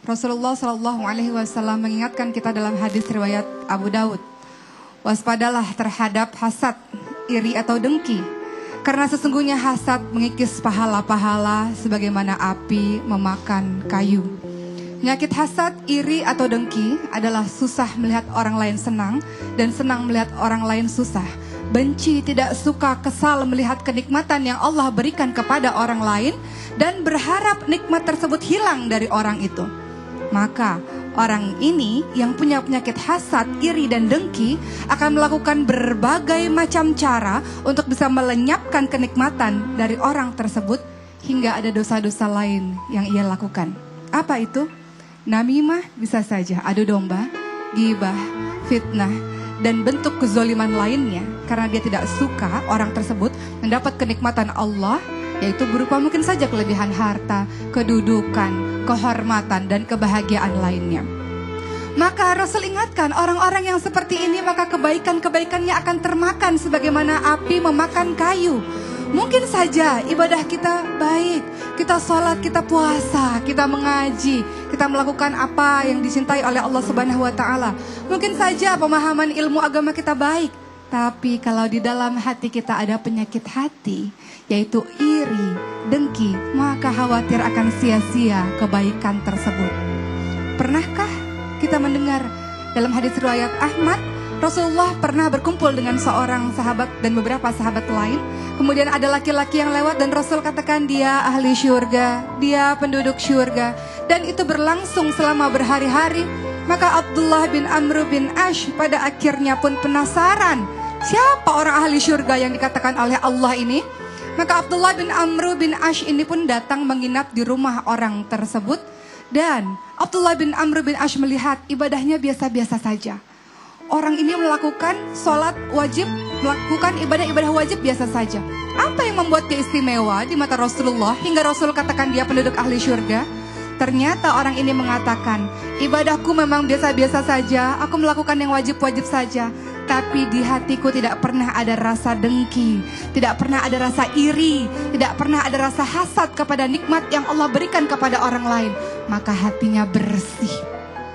Rasulullah Shallallahu Alaihi Wasallam mengingatkan kita dalam hadis riwayat Abu Daud, waspadalah terhadap hasad, iri atau dengki, karena sesungguhnya hasad mengikis pahala-pahala sebagaimana api memakan kayu. Penyakit hasad, iri atau dengki adalah susah melihat orang lain senang dan senang melihat orang lain susah. Benci, tidak suka, kesal melihat kenikmatan yang Allah berikan kepada orang lain dan berharap nikmat tersebut hilang dari orang itu. Maka orang ini yang punya penyakit hasad, iri dan dengki akan melakukan berbagai macam cara untuk bisa melenyapkan kenikmatan dari orang tersebut hingga ada dosa-dosa lain yang ia lakukan. Apa itu? Namimah bisa saja adu domba, ghibah, fitnah, dan bentuk kezoliman lainnya karena dia tidak suka orang tersebut mendapat kenikmatan Allah, yaitu berupa mungkin saja kelebihan harta, kedudukan, kehormatan, dan kebahagiaan lainnya. Maka Rasul ingatkan orang-orang yang seperti ini maka kebaikan-kebaikannya akan termakan sebagaimana api memakan kayu. Mungkin saja ibadah kita baik, kita sholat, kita puasa, kita mengaji, kita melakukan apa yang dicintai oleh Allah Subhanahu wa Ta'ala. Mungkin saja pemahaman ilmu agama kita baik, tapi kalau di dalam hati kita ada penyakit hati, yaitu iri, dengki, maka khawatir akan sia-sia kebaikan tersebut. Pernahkah kita mendengar dalam hadis riwayat Ahmad, Rasulullah pernah berkumpul dengan seorang sahabat dan beberapa sahabat lain. Kemudian ada laki-laki yang lewat dan Rasul katakan dia ahli syurga, dia penduduk syurga. Dan itu berlangsung selama berhari-hari. Maka Abdullah bin Amr bin Ash pada akhirnya pun penasaran, siapa orang ahli syurga yang dikatakan oleh Allah ini? Maka Abdullah bin Amr bin Ash ini pun datang menginap di rumah orang tersebut. Dan Abdullah bin Amr bin Ash melihat ibadahnya biasa-biasa saja. Orang ini melakukan sholat wajib, melakukan ibadah-ibadah wajib biasa saja. Apa yang membuat dia istimewa di mata Rasulullah hingga Rasul katakan dia penduduk ahli syurga? Ternyata orang ini mengatakan, ibadahku memang biasa-biasa saja, aku melakukan yang wajib-wajib saja. Tapi di hatiku tidak pernah ada rasa dengki, tidak pernah ada rasa iri, tidak pernah ada rasa hasad kepada nikmat yang Allah berikan kepada orang lain. Maka hatinya bersih.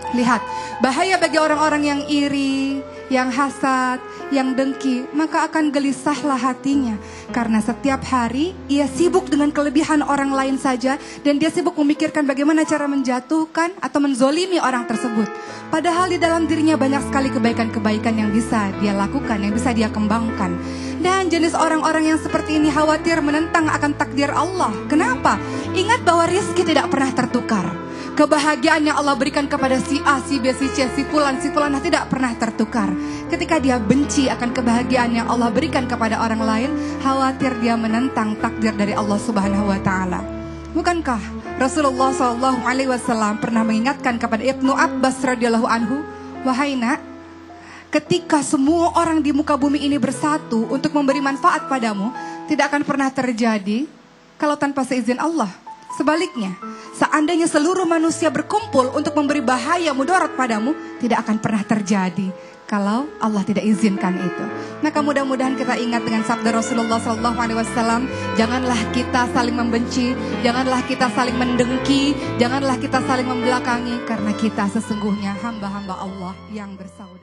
Lihat, bahaya bagi orang-orang yang iri, yang hasad, yang dengki, maka akan gelisahlah hatinya. Karena setiap hari ia sibuk dengan kelebihan orang lain saja dan dia sibuk memikirkan bagaimana cara menjatuhkan atau menzolimi orang tersebut. Padahal di dalam dirinya banyak sekali kebaikan-kebaikan yang bisa dia lakukan, yang bisa dia kembangkan. Dan jenis orang-orang yang seperti ini khawatir menentang akan takdir Allah. Kenapa? Ingat bahwa rizki tidak pernah tertukar. Kebahagiaan yang Allah berikan kepada si A, si B, si C, si Fulan tidak pernah tertukar. Ketika dia benci akan kebahagiaan yang Allah berikan kepada orang lain, khawatir dia menentang takdir dari Allah Subhanahu wa Ta'ala. Bukankah Rasulullah SAW pernah mengingatkan kepada Ibnu Abbas radhiyallahu anhu, wahai nak, ketika semua orang di muka bumi ini bersatu untuk memberi manfaat padamu, tidak akan pernah terjadi kalau tanpa seizin Allah. Sebaliknya, seandainya seluruh manusia berkumpul untuk memberi bahaya mudarat padamu, tidak akan pernah terjadi kalau Allah tidak izinkan itu. Maka mudah-mudahan kita ingat dengan sabda Rasulullah SAW, janganlah kita saling membenci, janganlah kita saling mendengki, janganlah kita saling membelakangi, karena kita sesungguhnya hamba-hamba Allah yang bersaudara.